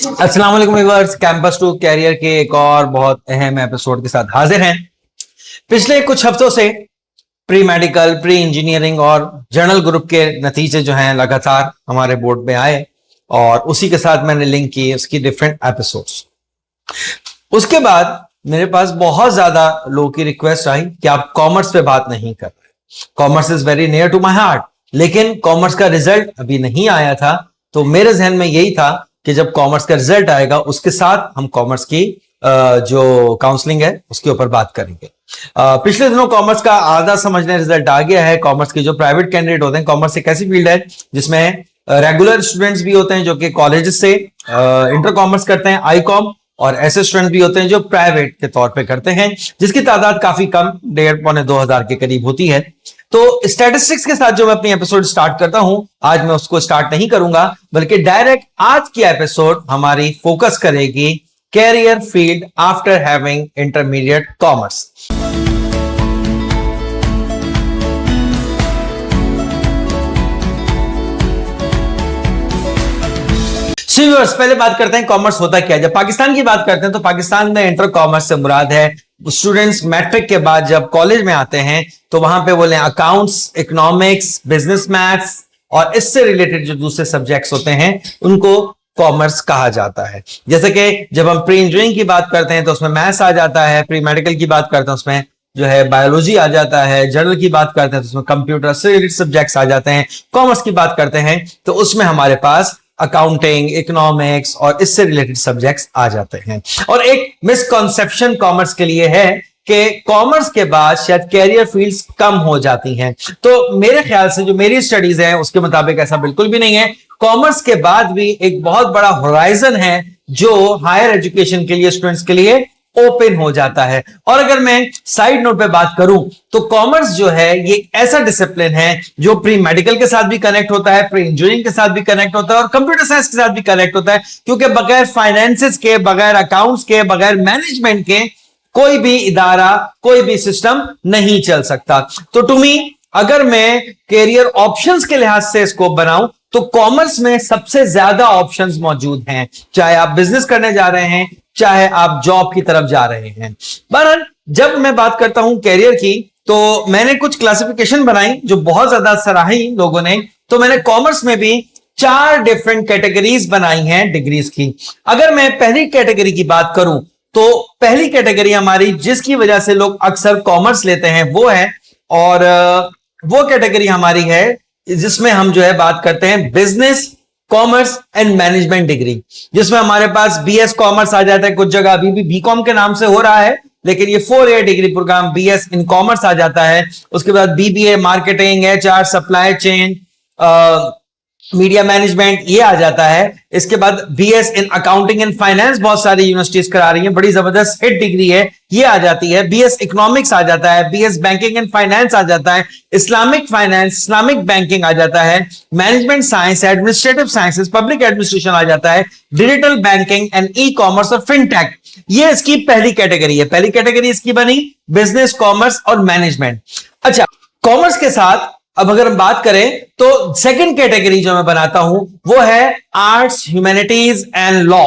अस्सलाम वालेकुम viewers, campus to career के एक और बहुत अहम एपिसोड के साथ हाजिर हैं। पिछले कुछ हफ्तों से प्री मेडिकल, प्री इंजीनियरिंग और जर्नल ग्रुप के नतीजे जो हैं लगातार हमारे बोर्ड में आए और उसी के साथ मैंने लिंक किए उसकी डिफरेंट एपिसोड्स। उसके बाद मेरे पास बहुत ज्यादा लोगों की रिक्वेस्ट आई कि आप कॉमर्स पे बात नहीं कर रहे। Commerce is very near to my heart, लेकिन कॉमर्स का रिजल्ट अभी नहीं आया था, तो मेरे जहन में यही था कि जब कॉमर्स का रिजल्ट आएगा उसके साथ हम कॉमर्स की जो काउंसलिंग है उसके ऊपर बात करेंगे। पिछले दिनों कॉमर्स का आधा समझने रिजल्ट आ गया है। कॉमर्स के जो प्राइवेट कैंडिडेट होते हैं, कॉमर्स एक ऐसी फील्ड है जिसमें रेगुलर स्टूडेंट्स भी होते हैं जो कि कॉलेज से इंटर कॉमर्स करते हैं, आईकॉम, और ऐसे स्टूडेंट भी होते हैं जो प्राइवेट के तौर पे करते हैं, जिसकी तादाद काफी कम 1,500-2,000 के करीब होती है। तो स्टैटिस्टिक्स के साथ जो मैं अपनी एपिसोड स्टार्ट करता हूं, आज मैं उसको स्टार्ट नहीं करूंगा, बल्कि डायरेक्ट आज की एपिसोड हमारी फोकस करेगी career field after having intermediate commerce. पहले बात करते हैं कॉमर्स होता क्या है। जब पाकिस्तान की बात करते हैं तो पाकिस्तान में इंटर कॉमर्स से मुराद है स्टूडेंट्स मैट्रिक के बाद जब कॉलेज में आते हैं तो वहां पे बोले अकाउंट्स, इकोनॉमिक्स, बिजनेस मैथ्स और इससे रिलेटेड जो दूसरे सब्जेक्ट्स होते हैं उनको कॉमर्स कहा जाता है। जैसे कि जब हम प्री इंजीनियरिंग की बात करते हैं तो उसमें मैथ्स आ जाता है, प्री मेडिकल की बात करते हैं उसमें जो है बायोलॉजी आ जाता है, जर्नल की बात करते हैं तो उसमें कंप्यूटर से रिलेटेड सब्जेक्ट्स आ जाते हैं, कॉमर्स की बात करते हैं तो उसमें हमारे पास अकाउंटिंग, इकोनॉमिक्स और इससे रिलेटेड सब्जेक्ट्स आ जाते हैं। और एक मिसकॉन्सेप्शन कॉमर्स के लिए है कि कॉमर्स के बाद शायद कैरियर फील्ड्स कम हो जाती हैं, तो मेरे ख्याल से जो मेरी स्टडीज है उसके मुताबिक ऐसा बिल्कुल भी नहीं है। कॉमर्स के बाद भी एक बहुत बड़ा होराइजन है जो हायर एजुकेशन के लिए स्टूडेंट्स के लिए ओपन हो जाता है। और अगर मैं साइड नोट पे बात करूं तो कॉमर्स जो है ये ऐसा डिसिप्लिन है जो प्री मेडिकल के साथ भी कनेक्ट होता है, प्री इंजीनियरिंग के साथ भी कनेक्ट होता है और कंप्यूटर साइंस के साथ भी कनेक्ट होता है, क्योंकि बगैर फाइनेंसेस के, बगैर अकाउंट्स के, बगैर मैनेजमेंट के कोई भी इदारा, कोई भी सिस्टम नहीं चल सकता। तो टू मी, अगर मैं कैरियर ऑप्शंस के लिहाज से इसको बनाऊं तो कॉमर्स में सबसे ज्यादा ऑप्शंस मौजूद हैं, चाहे आप बिजनेस करने जा रहे हैं, चाहे आप जॉब की तरफ जा रहे हैं। बहरहाल जब मैं बात करता हूं कैरियर की तो मैंने कुछ क्लासिफिकेशन बनाई जो बहुत ज्यादा सराही लोगों ने। तो मैंने कॉमर्स में भी 4 डिफरेंट कैटेगरीज बनाई हैं डिग्रीज की। अगर मैं पहली कैटेगरी की बात करूं तो पहली कैटेगरी हमारी जिसकी वजह से लोग अक्सर कॉमर्स लेते हैं वो है, और वो कैटेगरी हमारी है जिसमें हम जो है बात करते हैं business, commerce and management degree, जिसमें हमारे पास बीएस कॉमर्स आ जाता है। कुछ जगह अभी भी बीकॉम के नाम से हो रहा है, लेकिन ये 4 year degree program BS in commerce आ जाता है। उसके बाद BBA marketing, HR, supply chain, media management ये आ जाता है। इसके बाद BS in accounting and finance बहुत सारी यूनिवर्सिटीज करा रही हैं, बड़ी जबरदस्त हिट डिग्री है, ये आ जाती है। बीएस इकोनॉमिक्स आ जाता है, बीएस बैंकिंग एंड फाइनेंस आ जाता है, इस्लामिक फाइनेंस, इस्लामिक बैंकिंग आ जाता है, management science, administrative sciences, public administration आ जाता है, digital banking and e commerce और फिनटेक। ये इसकी पहली कैटेगरी है। पहली कैटेगरी इसकी बनी बिजनेस, कॉमर्स और मैनेजमेंट। अच्छा, कॉमर्स के साथ अब अगर हम बात करें तो सेकंड कैटेगरी जो मैं बनाता हूं वो है आर्ट्स, ह्यूमैनिटीज एंड लॉ।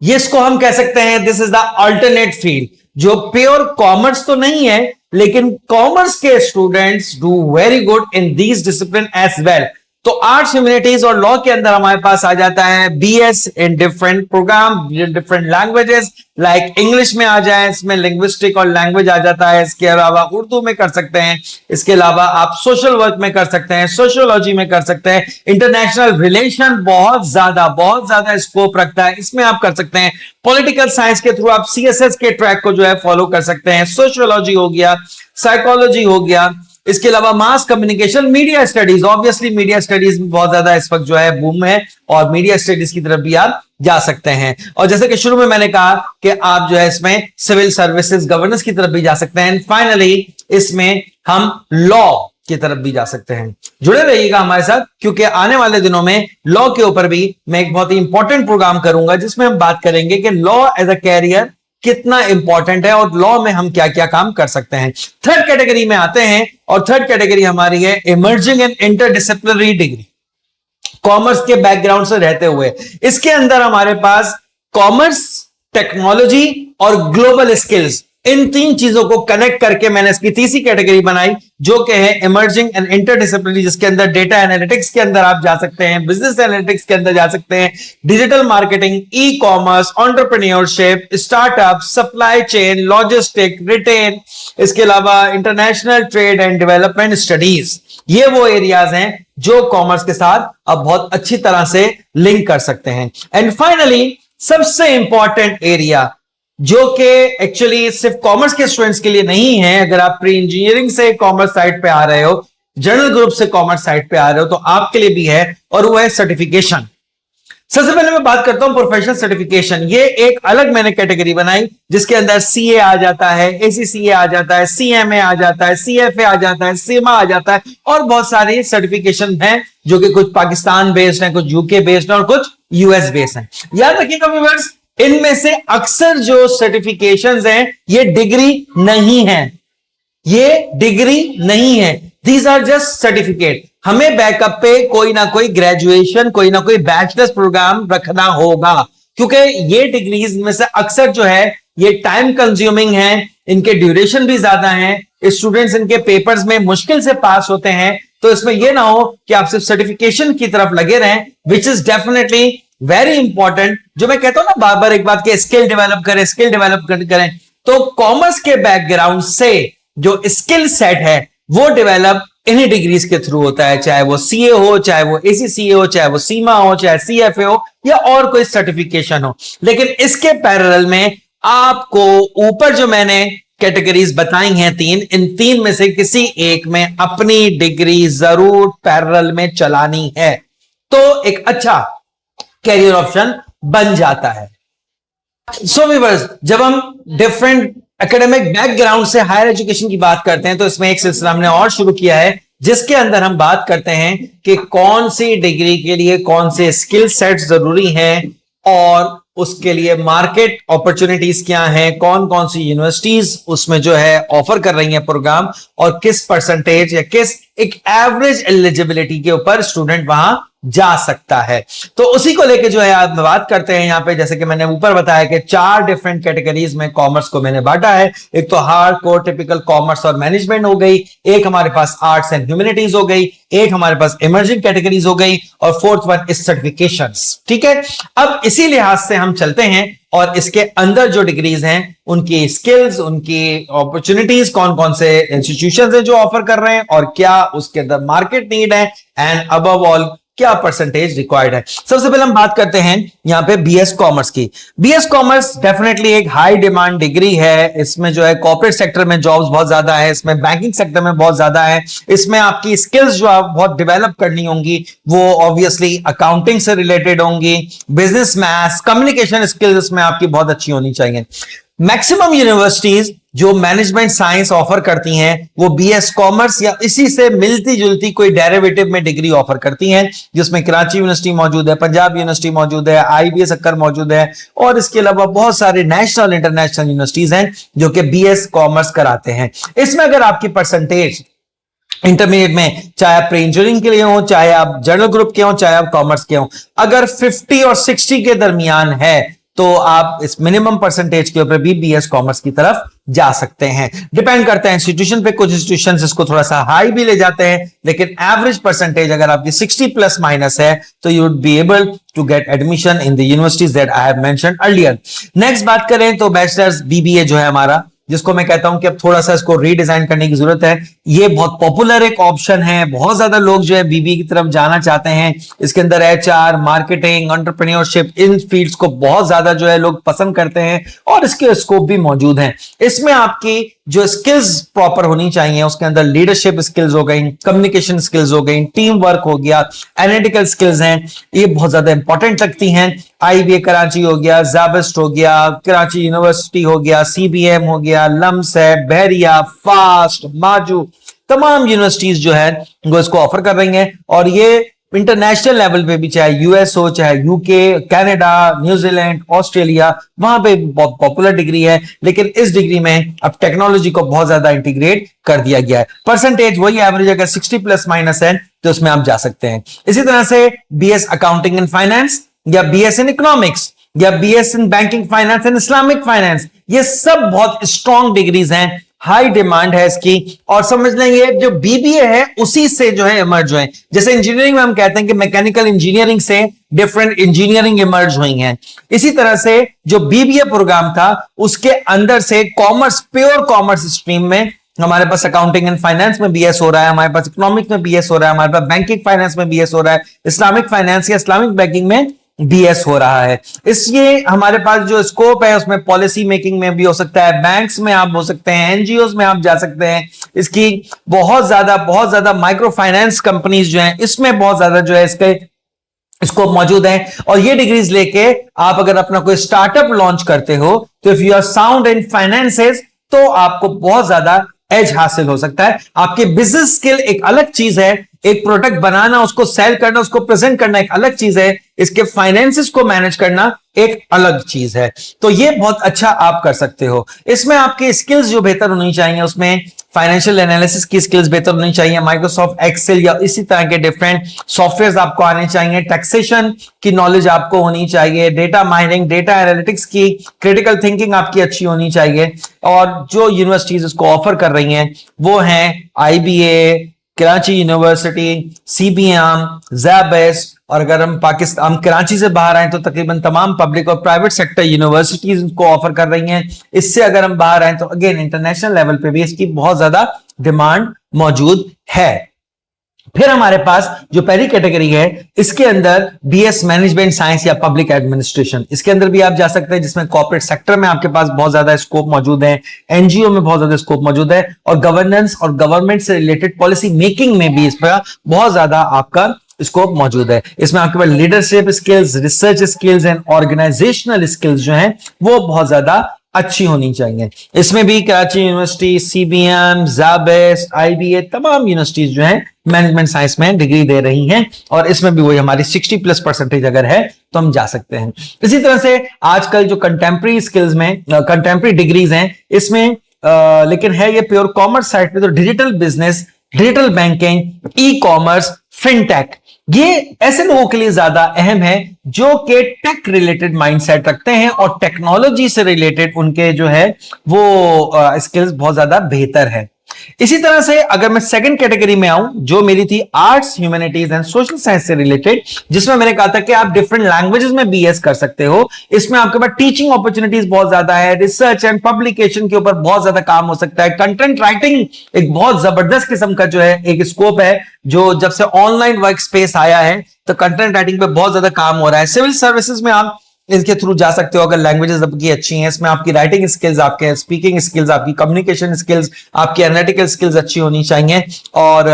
ये इसको हम कह सकते हैं this is the alternate field, जो प्योर कॉमर्स तो नहीं है, लेकिन कॉमर्स के students do very good in these discipline as well. तो आर्ट्स, ह्यूमैनिटीज और लॉ के अंदर हमारे पास आ जाता है BS in different program, different languages, like English में आ जाए, इसमें लिंग्विस्टिक और लैंग्वेज आ जाता है। इसके अलावा उर्दू में कर सकते हैं, इसके अलावा आप सोशल वर्क में कर सकते हैं, सोशियोलॉजी में कर सकते हैं, इंटरनेशनल रिलेशन बहुत ज्यादा स्कोप रखता है, इसमें आप कर सकते हैं। पॉलिटिकल साइंस के थ्रू आप सीएसएस के ट्रैक को जो है फॉलो कर सकते हैं। सोशियोलॉजी हो गया, साइकोलॉजी हो गया, इसके अलावा mass communication, media studies, obviously media studies में बहुत ज्यादा इस वक्त जो है बूम है और मीडिया स्टडीज की तरफ भी आप जा सकते हैं। और जैसे कि शुरू में मैंने कहा कि आप जो है इसमें सिविल सर्विसेज, गवर्नेंस की तरफ भी जा सकते हैं। फाइनली इसमें हम लॉ की तरफ भी जा सकते हैं। जुड़े रहिएगा हमारे साथ, क्योंकि आने वाले दिनों में लॉ के ऊपर भी मैं एक बहुत ही इंपॉर्टेंट प्रोग्राम करूंगा जिसमें हम बात करेंगे कि लॉ एज अ कैरियर कितना इंपॉर्टेंट है और लॉ में हम क्या क्या काम कर सकते हैं। थर्ड कैटेगरी में आते हैं और थर्ड कैटेगरी हमारी है emerging and interdisciplinary degree. Commerce के बैकग्राउंड से रहते हुए। इसके अंदर हमारे पास कॉमर्स, टेक्नोलॉजी और ग्लोबल स्किल्स, इन तीन चीजों को कनेक्ट करके मैंने इसकी तीसरी कैटेगरी बनाई, जो कि है इमर्जिंग एंड इंटरडिसिप्लिनरी, जिसके अंदर डेटा एनालिटिक्स के अंदर आप जा सकते हैं, बिजनेस एनालिटिक्स के अंदर जा सकते हैं, digital marketing, e commerce, entrepreneurship, startup, supply chain, logistic, retail, इसके अलावा international trade and development studies. ये वो एरियाज हैं जो कॉमर्स के साथ अब बहुत अच्छी तरह से लिंक कर सकते हैं। एंड फाइनली सबसे इंपॉर्टेंट एरिया, जो कि एक्चुअली सिर्फ कॉमर्स के स्टूडेंट्स के लिए नहीं है, अगर आप प्री इंजीनियरिंग से कॉमर्स साइड पे आ रहे हो, जनरल ग्रुप से कॉमर्स साइड पे आ रहे हो, तो आपके लिए भी है, और वो है सर्टिफिकेशन। सबसे पहले मैं बात करता हूं प्रोफेशनल सर्टिफिकेशन। ये एक अलग मैंने कैटेगरी बनाई, जिसके अंदर सीए आ जाता है, एसीसीए आ जाता है, सीएमए आ जाता है, सीएफए आ जाता है, सीमा आ जाता है, और बहुत सारी सर्टिफिकेशन हैं जो कि कुछ पाकिस्तान बेस्ड हैं, कुछ यूके बेस्ड हैं और कुछ यूएस बेस्ड हैं। याद रखिएगा व्यूअर्स, इनमें से अक्सर जो सर्टिफिकेशंस हैं ये डिग्री नहीं है, ये डिग्री नहीं है, दीज आर जस्ट सर्टिफिकेट। हमें बैकअप पे कोई ना कोई ग्रेजुएशन, कोई ना कोई बैचलर्स प्रोग्राम रखना होगा, क्योंकि ये डिग्रीज में से अक्सर जो है ये टाइम कंज्यूमिंग है, इनके ड्यूरेशन भी ज्यादा है, स्टूडेंट्स इनके पेपर्स में मुश्किल से पास होते हैं। तो इसमें यह ना हो कि आप सिर्फ सर्टिफिकेशन की तरफ लगे रहें, which is definitely very important. जो मैं कहता हूं ना बार बार एक बात के, स्किल डेवलप करें, स्किल डेवलप करें, तो कॉमर्स के बैकग्राउंड से जो स्किल सेट है वो डेवलप इन्हीं डिग्रीज के थ्रू होता है, चाहे वो सीए हो, चाहे वो एसीसीए हो, चाहे वो सीमा हो, चाहे सीएफए हो, या और कोई सर्टिफिकेशन हो। लेकिन इसके पैरेलल में आपको ऊपर जो मैंने कैटेगरीज बताई हैं तीन, इन तीन में से किसी एक में अपनी डिग्री जरूर पैरेलल में चलानी है, तो एक अच्छा कैरियर ऑप्शन बन जाता है। सो व्यूअर्स, जब हम डिफरेंट एकेडमिक बैकग्राउंड से हायर एजुकेशन की बात करते हैं, तो इसमें एक सिलसिला हमने और शुरू किया है, जिसके अंदर हम बात करते हैं कि कौन सी डिग्री के लिए कौन से स्किल सेट जरूरी हैं, और उसके लिए मार्केट अपॉर्चुनिटीज क्या हैं, कौन कौन सी यूनिवर्सिटीज उसमें जो है ऑफर कर रही हैं प्रोग्राम, और किस परसेंटेज या किस एक एवरेज एलिजिबिलिटी के ऊपर स्टूडेंट वहां जा सकता है। तो उसी को लेके जो है आज बात करते हैं यहां पे। जैसे कि मैंने ऊपर बताया कि 4 डिफरेंट कैटेगरीज में कॉमर्स को मैंने बांटा है। एक तो हार्ड कोर टिपिकल कॉमर्स और मैनेजमेंट हो गई, एक हमारे पास आर्ट्स एंड ह्यूमैनिटीज हो गई, एक हमारे पास इमर्जिंग कैटेगरीज हो गई, और फोर्थ वन इज सर्टिफिकेशंस। ठीक है, अब इसी लिहाज से हम चलते हैं और इसके अंदर जो डिग्रीज हैं उनकी स्किल्स, उनकी अपॉर्चुनिटीज, कौन कौन से इंस्टीट्यूशंस हैं जो ऑफर कर रहे हैं, और क्या उसके अंदर मार्केट नीड है, एंड अबव ऑल क्या परसेंटेज रिक्वायर्ड है। सबसे पहले हम बात करते हैं यहां पे बीएस कॉमर्स की। बीएस कॉमर्स डेफिनेटली एक हाई डिमांड डिग्री है। इसमें जो है कॉर्पोरेट सेक्टर में जॉब्स बहुत ज्यादा है, इसमें बैंकिंग सेक्टर में बहुत ज्यादा है, इसमें आपकी स्किल्स जो आप बहुत डेवलप करनी होंगी वो ऑब्वियसली अकाउंटिंग से रिलेटेड होंगी, बिजनेस मैथ्स, कम्युनिकेशन स्किल्स इसमें आपकी बहुत अच्छी होनी चाहिए। मैक्सिमम यूनिवर्सिटीज जो मैनेजमेंट साइंस ऑफर करती हैं वो बीएस कॉमर्स या इसी से मिलती जुलती कोई डेरिवेटिव में डिग्री ऑफर करती हैं, जिसमें कराची यूनिवर्सिटी मौजूद है, पंजाब यूनिवर्सिटी मौजूद है, आईबीएस अक्कर मौजूद है, और इसके अलावा बहुत सारे नेशनल इंटरनेशनल यूनिवर्सिटीज हैं जो कि बीएस कॉमर्स कराते हैं। इसमें अगर आपकी परसेंटेज इंटरमीडिएट में, चाहे आप प्री इंजीनियरिंग के लिए हो, चाहे आप जनरल ग्रुप के हो, चाहे आप कॉमर्स के हो, अगर 50 और 60 के दरमियान है तो आप इस मिनिमम परसेंटेज के ऊपर भी बीएस कॉमर्स की तरफ जा सकते हैं। डिपेंड करता है इंस्टीट्यूशन पे, कुछ इंस्टीट्यूशन इसको थोड़ा सा हाई भी ले जाते हैं, लेकिन एवरेज परसेंटेज अगर आपकी 60 प्लस माइनस है तो you would be able to get admission in the universities that I have mentioned earlier. Next बात करें तो बैचलर्स बीबीए जो है हमारा, जिसको मैं कहता हूं कि अब थोड़ा सा इसको रीडिजाइन करने की जरूरत है। ये बहुत पॉपुलर एक ऑप्शन है, बहुत ज्यादा लोग जो है बीबीए की तरफ जाना चाहते हैं। इसके अंदर एचआर, मार्केटिंग, एंटरप्रेन्योरशिप, इन फील्ड्स को बहुत ज्यादा जो है लोग पसंद करते हैं, और इसके स्कोप भी मौजूद हैं। इसमें आपकी जो स्किल्स प्रॉपर होनी चाहिए, उसके अंदर लीडरशिप स्किल्स हो गई, कम्युनिकेशन स्किल्स हो गई, टीम वर्क हो गया, एनालिटिकल स्किल्स हैं, ये बहुत ज्यादा इंपॉर्टेंट लगती हैं। आईबीए कराची हो गया, जाबिस्ट हो गया, कराची यूनिवर्सिटी हो गया, सीबीएम हो गया, लम्स है, बहरिया, फास्ट, माजू, तमाम यूनिवर्सिटीज जो है वो इसको ऑफर कर रही हैं, और ये इंटरनेशनल लेवल पे भी, चाहे यूएस हो, चाहे यूके, कनाडा, न्यूजीलैंड, ऑस्ट्रेलिया, वहां पे बहुत पॉपुलर डिग्री है। लेकिन इस डिग्री में अब टेक्नोलॉजी को बहुत ज्यादा इंटीग्रेट कर दिया गया है। परसेंटेज वही एवरेज अगर 60 प्लस माइनस है तो उसमें आप जा सकते हैं। इसी तरह से बीएस अकाउंटिंग एंड फाइनेंस, या बीएस इन इकोनॉमिक्स, या BS in banking finance and Islamic finance, ये सब बहुत स्ट्रॉन्ग डिग्रीज हैं, हाई डिमांड है इसकी। और समझ लेंगे जो बीबीए है उसी से जो है इमर्ज हुए। जैसे इंजीनियरिंग में हम कहते हैं कि मैकेनिकल इंजीनियरिंग से डिफरेंट इंजीनियरिंग इमर्ज हुई हैं, इसी तरह से जो बीबीए प्रोग्राम था उसके अंदर से कॉमर्स, प्योर कॉमर्स स्ट्रीम में हमारे पास अकाउंटिंग एंड फाइनेंस में बीएस हो रहा है, हमारे पास इकोनॉमिक्स में बीएस हो रहा है, हमारे पास बैंकिंग फाइनेंस में बीएस हो रहा है, इस्लामिक फाइनेंस या इस्लामिक बैंकिंग में बीएस हो रहा है। इसलिए हमारे पास जो स्कोप है उसमें पॉलिसी मेकिंग में भी हो सकता है, बैंक्स में आप हो सकते हैं, एनजीओ में आप जा सकते हैं। इसकी बहुत ज्यादा माइक्रो फाइनेंस कंपनीज जो हैं इसमें बहुत ज्यादा जो है इसके स्कोप मौजूद है। और ये डिग्रीज लेके आप अगर अपना कोई स्टार्टअप लॉन्च करते हो तो if you are sound in finances तो आपको बहुत ज्यादा एज हासिल हो सकता है। आपकी बिजनेस स्किल एक अलग चीज है, एक प्रोडक्ट बनाना, उसको सेल करना, उसको प्रेजेंट करना एक अलग चीज है, इसके फाइनेंसेस को मैनेज करना एक अलग चीज है। तो ये बहुत अच्छा आप कर सकते हो। इसमें आपकी स्किल्स जो बेहतर होनी चाहिए, उसमें फाइनेंशियल एनालिसिस की स्किल्स बेहतर होनी चाहिए, माइक्रोसॉफ्ट एक्सेल या इसी तरह के डिफरेंट सॉफ्टवेयर्स आपको आने चाहिए, टैक्सेशन की नॉलेज आपको होनी चाहिए, डेटा माइनिंग, डेटा एनालिटिक्स की क्रिटिकल थिंकिंग आपकी अच्छी होनी चाहिए। और जो यूनिवर्सिटीज इसको ऑफर कर रही हैं वो हैं आईबीए, कराची यूनिवर्सिटी, सीबीएम, ज़ैबेस। और अगर हम पाकिस्तान, हम कराची से बाहर आए तो तकरीबन तमाम पब्लिक और प्राइवेट सेक्टर यूनिवर्सिटीज को ऑफर कर रही हैं। इससे अगर हम बाहर आए तो अगेन इंटरनेशनल लेवल पे भी इसकी बहुत ज्यादा डिमांड मौजूद है। फिर हमारे पास जो पहली कैटेगरी है इसके अंदर बीएस मैनेजमेंट साइंस या पब्लिक एडमिनिस्ट्रेशन, इसके अंदर भी आप जा सकते हैं, जिसमें कॉर्पोरेट सेक्टर में आपके पास बहुत ज्यादा स्कोप मौजूद है, एनजीओ में बहुत ज्यादा स्कोप मौजूद है, और गवर्नेंस और गवर्नमेंट से रिलेटेड पॉलिसी मेकिंग में भी इस पर बहुत ज्यादा आपका स्कोप मौजूद है। इसमें आपके पास leadership skills, research skills and organisational skills जो हैं वो बहुत ज्यादा अच्छी होनी चाहिए। इसमें भी कराची यूनिवर्सिटी, सीबीएम, ज़ैबेस, आईबीए, तमाम यूनिवर्सिटीज जो हैं मैनेजमेंट साइंस में डिग्री दे रही हैं, और इसमें भी वही हमारी 60 प्लस परसेंटेज अगर है तो हम जा सकते हैं। इसी तरह से आजकल जो कंटेम्प्रेरी स्किल्स में कंटेम्प्रेरी डिग्रीज हैं इसमें लेकिन है ये प्योर कॉमर्स साइड पे, तो digital business, digital banking, e commerce, fintech, ये ऐसे लोगों के लिए ज्यादा अहम है जो कि टेक रिलेटेड माइंडसेट रखते हैं और टेक्नोलॉजी से रिलेटेड उनके जो है वो स्किल्स बहुत ज्यादा बेहतर है। इसी तरह से अगर मैं सेकंड कैटेगरी में आऊं जो मेरी थी arts, humanities and social science से रिलेटेड, जिसमें मैंने कहा था कि आप डिफरेंट लैंग्वेजेस में बीएस कर सकते हो। इसमें आपके पास टीचिंग अपॉर्चुनिटीज बहुत ज्यादा है, रिसर्च एंड पब्लिकेशन के ऊपर बहुत ज्यादा काम हो सकता है, कंटेंट राइटिंग एक बहुत जबरदस्त किस्म का जो है एक स्कोप है, जो जब से ऑनलाइन वर्क स्पेस आया है तो कंटेंट राइटिंग पे बहुत ज्यादा काम हो रहा है। सिविल सर्विसेज में आप इसके थ्रू जा सकते हो अगर लैंग्वेजेस आपकी अच्छी हैं। इसमें आपकी राइटिंग स्किल्स, आपके स्पीकिंग स्किल्स, आपकी कम्युनिकेशन स्किल्स, आपकी एनालिटिकल स्किल्स अच्छी होनी चाहिए। और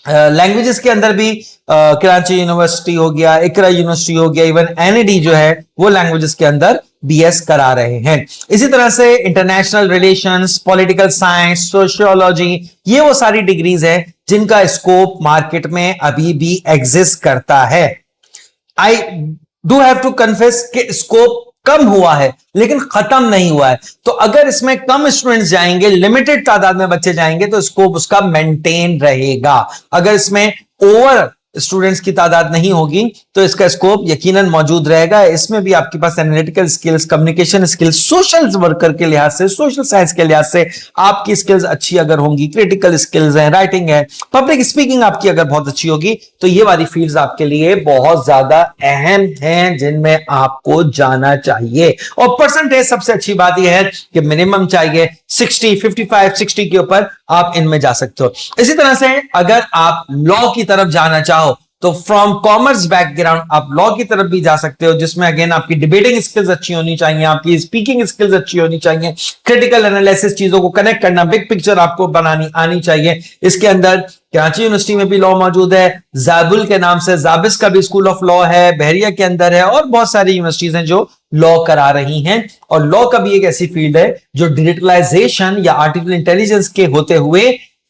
लैंग्वेजेस के अंदर भी कराची यूनिवर्सिटी हो गया, इकरा यूनिवर्सिटी हो गया, इवन एनईडी जो है वो लैंग्वेजेस के अंदर बीएस करा रहे हैं। इसी तरह से international relations, political science, sociology, ये वो सारी डिग्रीज है जिनका स्कोप मार्केट में अभी भी एग्जिस्ट करता है। I do have to confess कि स्कोप कम हुआ है लेकिन खत्म नहीं हुआ है। तो अगर इसमें कम स्टूडेंट्स जाएंगे, लिमिटेड तादाद में बच्चे जाएंगे तो स्कोप उसका मेंटेन रहेगा। अगर इसमें ओवर स्टूडेंट्स की तादाद नहीं होगी तो इसका स्कोप यकीनन मौजूद रहेगा। इसमें भी आपके पास analytical skills, communication skills, social worker के लिहाज से, सोशल साइंस के लिहाज से आपकी स्किल्स अच्छी अगर होंगी, क्रिटिकल स्किल्स है, राइटिंग है, पब्लिक स्पीकिंग आपकी अगर बहुत अच्छी होगी तो ये वाली फील्ड्स आपके लिए बहुत ज्यादा अहम हैं जिनमें आपको जाना चाहिए। और परसेंटेज सबसे अच्छी बात यह है कि मिनिमम चाहिए 60, 55, 60 के ऊपर आप इनमें जा सकते हो। इसी तरह से अगर आप लॉ की तरफ जाना चाहो तो फ्रॉम कॉमर्स बैकग्राउंड आप लॉ की तरफ भी जा सकते हो, जिसमें अगेन आपकी डिबेटिंग स्किल्स अच्छी होनी चाहिए, आपकी स्पीकिंग स्किल्स अच्छी होनी चाहिए, क्रिटिकल एनालिसिस, चीजों को कनेक्ट करना, बिग पिक्चर आपको बनानी आनी चाहिए। इसके अंदर कराची यूनिवर्सिटी में भी लॉ मौजूद है, ज़ैबुल के नाम से ज़ाबिस का भी स्कूल ऑफ लॉ है, बहरिया के अंदर है, और बहुत सारी यूनिवर्सिटीज हैं जो लॉ करा रही हैं। और लॉ का भी एक ऐसी फील्ड है जो डिजिटलाइजेशन या आर्टिफिशियल इंटेलिजेंस के होते हुए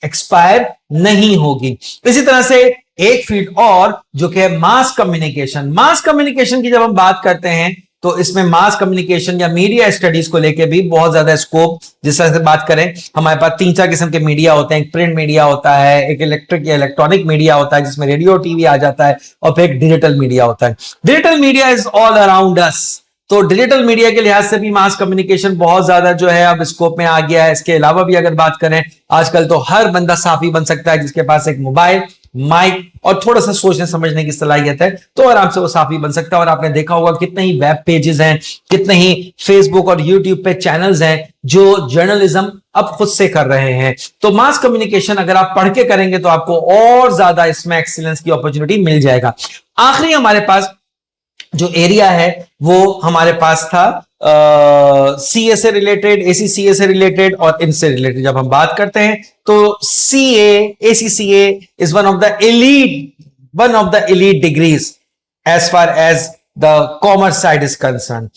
एक्सपायर नहीं होगी। इसी तरह से एक फील्ड और जो कि है मास कम्युनिकेशन। मास कम्युनिकेशन की जब हम बात करते हैं तो इसमें मास कम्युनिकेशन या मीडिया स्टडीज को लेके भी बहुत ज्यादा स्कोप, जिस तरह से बात करें हमारे पास 3-4 किस्म के मीडिया होते हैं। एक प्रिंट मीडिया होता है, एक इलेक्ट्रिक या इलेक्ट्रॉनिक मीडिया होता है जिसमें रेडियो टीवी आ जाता है, और फिर एक डिजिटल मीडिया होता है। Digital media is all around us. तो डिजिटल मीडिया के लिहाज से भी मास कम्युनिकेशन बहुत ज्यादा जो है अब स्कोप में आ गया है। इसके अलावा भी अगर बात करें, आजकल तो हर बंदा साफी बन सकता है जिसके पास एक मोबाइल, माइक और थोड़ा सा सोचने समझने की सलाहियत है, तो आराम से वो साफी बन सकता है। और आपने देखा होगा कितने ही वेब पेजेस हैं, कितने ही फेसबुक और यूट्यूब पे चैनल्स हैं जो जर्नलिज्म अब खुद से कर रहे हैं। तो मास कम्युनिकेशन अगर आप पढ़ के करेंगे तो आपको और ज्यादा इसमें एक्सीलेंस की अपॉर्चुनिटी मिल जाएगा। आखिरी हमारे पास जो एरिया है वो हमारे पास था सीए से रिलेटेड, एसीसीए से रिलेटेड और इनसे रिलेटेड। जब हम बात करते हैं तो CA, ACCA is one of the elite degrees as far as the commerce side is concern.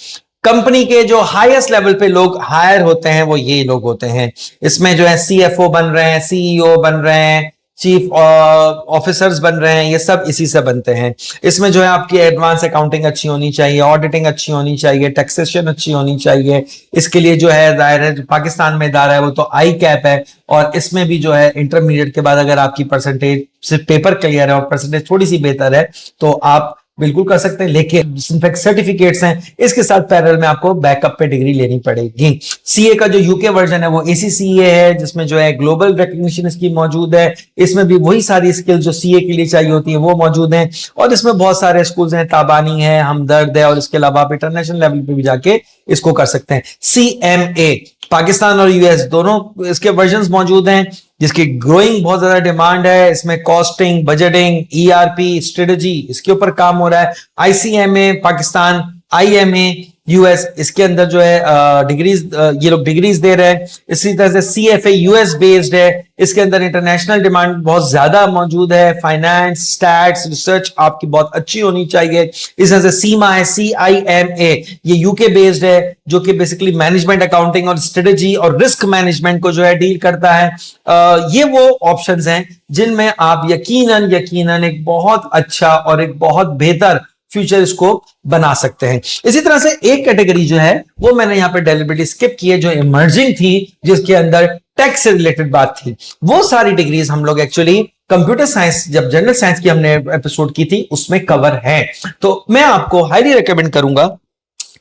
Company के जो हाईएस्ट लेवल पे लोग हायर होते हैं वो ये लोग होते हैं। इसमें जो है सीएफओ बन रहे हैं, सीईओ बन रहे हैं, चीफ ऑफिसर्स बन रहे हैं, ये सब इसी से बनते हैं। इसमें जो है आपकी एडवांस अकाउंटिंग अच्छी होनी चाहिए, ऑडिटिंग अच्छी होनी चाहिए, टैक्सेशन अच्छी होनी चाहिए। इसके लिए जो है दायरा है, जो पाकिस्तान में दायरा है वो तो आई कैप है, और इसमें भी जो है इंटरमीडिएट के बाद अगर आपकी परसेंटेज सिर्फ पेपर क्लियर है और परसेंटेज थोड़ी सी बेहतर है तो आप बिल्कुल कर सकते हैं। लेकिन इनफैक्ट सर्टिफिकेट्स हैं, इसके साथ पैरेलल में आपको बैकअप पे डिग्री लेनी पड़ेगी। सीए का जो यूके वर्जन है वो एसीसीए है, जिसमें जो है ग्लोबल रिकग्निशन इसकी मौजूद है। इसमें भी वही सारी स्किल्स जो सीए के लिए चाहिए होती है वो मौजूद हैं, और इसमें बहुत सारे स्कूल्स हैं, ताबानी है, हमदर्द है, और इसके अलावा आप इंटरनेशनल लेवल पे भी जाके इसको कर सकते हैं। सीएमए पाकिस्तान और यूएस दोनों इसके वर्जन्स मौजूद हैं, जिसकी ग्रोइंग बहुत ज्यादा डिमांड है। इसमें कॉस्टिंग, बजटिंग, ईआरपी, स्ट्रेटजी, इसके ऊपर काम हो रहा है। आईसीएमए पाकिस्तान, आईएमए यूएस, इसके अंदर जो है डिग्रीज, ये लोग डिग्रीज दे रहे हैं। इसी तरह से सीएफए यूएस बेस्ड है, इसके अंदर इंटरनेशनल डिमांड बहुत ज्यादा मौजूद है। फाइनेंस, स्टैट्स, रिसर्च आपकी बहुत अच्छी होनी चाहिए। इस तरह से सीमा है, CIMA, ये यूके बेस्ड है, जो कि बेसिकली मैनेजमेंट अकाउंटिंग और स्ट्रेटजी और रिस्क मैनेजमेंट को जो है डील करता है। ये वो ऑप्शंस हैं जिनमें आप यकीनन एक बहुत अच्छा और एक बहुत बेहतर फ्यूचर स्कोप बना सकते हैं। इसी तरह से एक कैटेगरी जो है वो मैंने यहां पे डेलिबरेटली स्किप की है, जो इमर्जिंग थी, जिसके अंदर टेक से रिलेटेड बात थी। वो सारी डिग्रीज हम लोग एक्चुअली कंप्यूटर साइंस, जब जनरल साइंस की हमने एपिसोड की थी उसमें कवर है। तो मैं आपको हाईली रिकमेंड करूंगा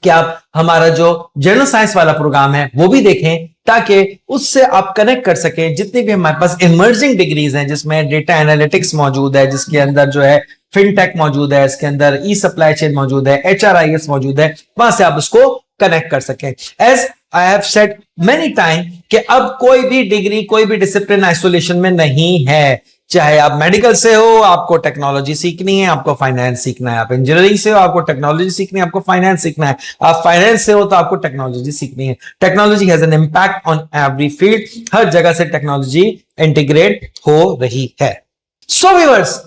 कि आप हमारा जो जनरल साइंस वाला प्रोग्राम है वो भी देखें, ताकि उससे आप कनेक्ट कर सकें जितनी भी हमारे पास इमर्जिंग डिग्रीज हैं, जिसमें डेटा एनालिटिक्स मौजूद है, जिसके अंदर जो है फिनटेक मौजूद है, इसके अंदर ई सप्लाई चेन मौजूद है, HRIS मौजूद है, वहां से आप उसको कनेक्ट कर सकें। As I have said many time कि अब कोई भी डिग्री, कोई भी डिसिप्लिन आइसोलेशन में नहीं है। चाहे आप मेडिकल से हो, आपको टेक्नोलॉजी सीखनी है, आपको फाइनेंस सीखना है। आप इंजीनियरिंग से हो, आपको टेक्नोलॉजी सीखनी है, आपको फाइनेंस सीखना है। आप फाइनेंस से हो तो आपको टेक्नोलॉजी सीखनी है। Technology has an impact on every field, हर जगह से टेक्नोलॉजी इंटीग्रेट हो रही है। सो व्यूअर्स,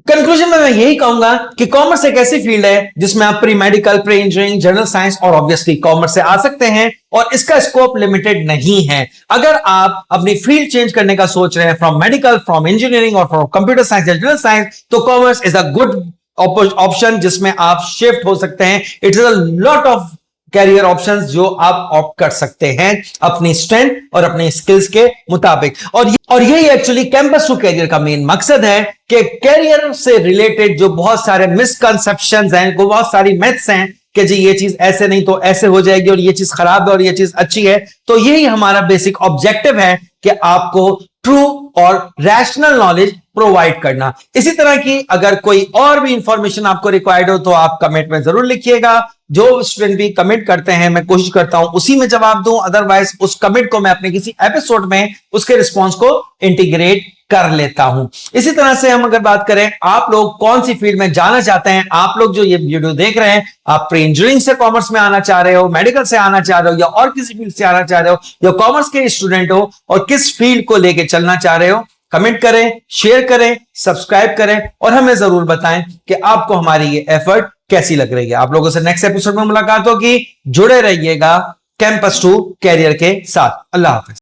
कंक्लूजन में मैं यही कहूंगा कि कॉमर्स एक ऐसी फील्ड है जिसमें आप pre medical, pre engineering, general science और ऑब्वियसली कॉमर्स से आ सकते हैं, और इसका स्कोप लिमिटेड नहीं है। अगर आप अपनी फील्ड चेंज करने का सोच रहे हैं फ्रॉम मेडिकल, फ्रॉम इंजीनियरिंग और फ्रॉम कंप्यूटर साइंस या जनरल साइंस, तो commerce is a good option जिसमें आप शिफ्ट हो सकते हैं। It is a lot of career options जो आप ऑप्ट कर सकते हैं अपनी स्ट्रेंथ और अपने स्किल्स के मुताबिक। और यही एक्चुअली कैंपस टू कैरियर का मेन मकसद है कि कैरियर से रिलेटेड जो बहुत सारे मिसकंसेप्शंस हैं, वो बहुत सारी मिथ्स हैं कि जी ये चीज ऐसे नहीं तो ऐसे हो जाएगी, और ये चीज खराब है और ये चीज अच्छी है। तो यही हमारा बेसिक ऑब्जेक्टिव है कि आपको ट्रू और रैशनल नॉलेज प्रोवाइड करना। इसी तरह की अगर कोई और भी इंफॉर्मेशन आपको रिक्वायर्ड हो तो आप कमेंट में जरूर लिखिएगा। जो स्टूडेंट भी कमेंट करते हैं मैं कोशिश करता हूं उसी में जवाब दूं, अदरवाइज उस कमेंट को मैं अपने किसी एपिसोड में उसके रिस्पॉन्स को इंटीग्रेट कर लेता हूं। इसी तरह से हम अगर बात करें, आप लोग कौन सी फील्ड में जाना चाहते हैं, आप लोग जो ये वीडियो देख रहे हैं, आप प्री इंजीनियरिंग से कॉमर्स में आना चाह रहे हो, मेडिकल से आना चाह रहे हो, या और किसी फील्ड से आना चाह रहे हो, या कॉमर्स के स्टूडेंट हो और किस फील्ड को लेकर चलना चाह रहे हो, कमेंट करें, शेयर करें, सब्सक्राइब करें और हमें जरूर बताएं कि आपको हमारी ये एफर्ट कैसी लग रही है। आप लोगों से नेक्स्ट एपिसोड में मुलाकात होगी। जुड़े रहिएगा कैंपस टू कैरियर के साथ। अल्लाह हाफिज।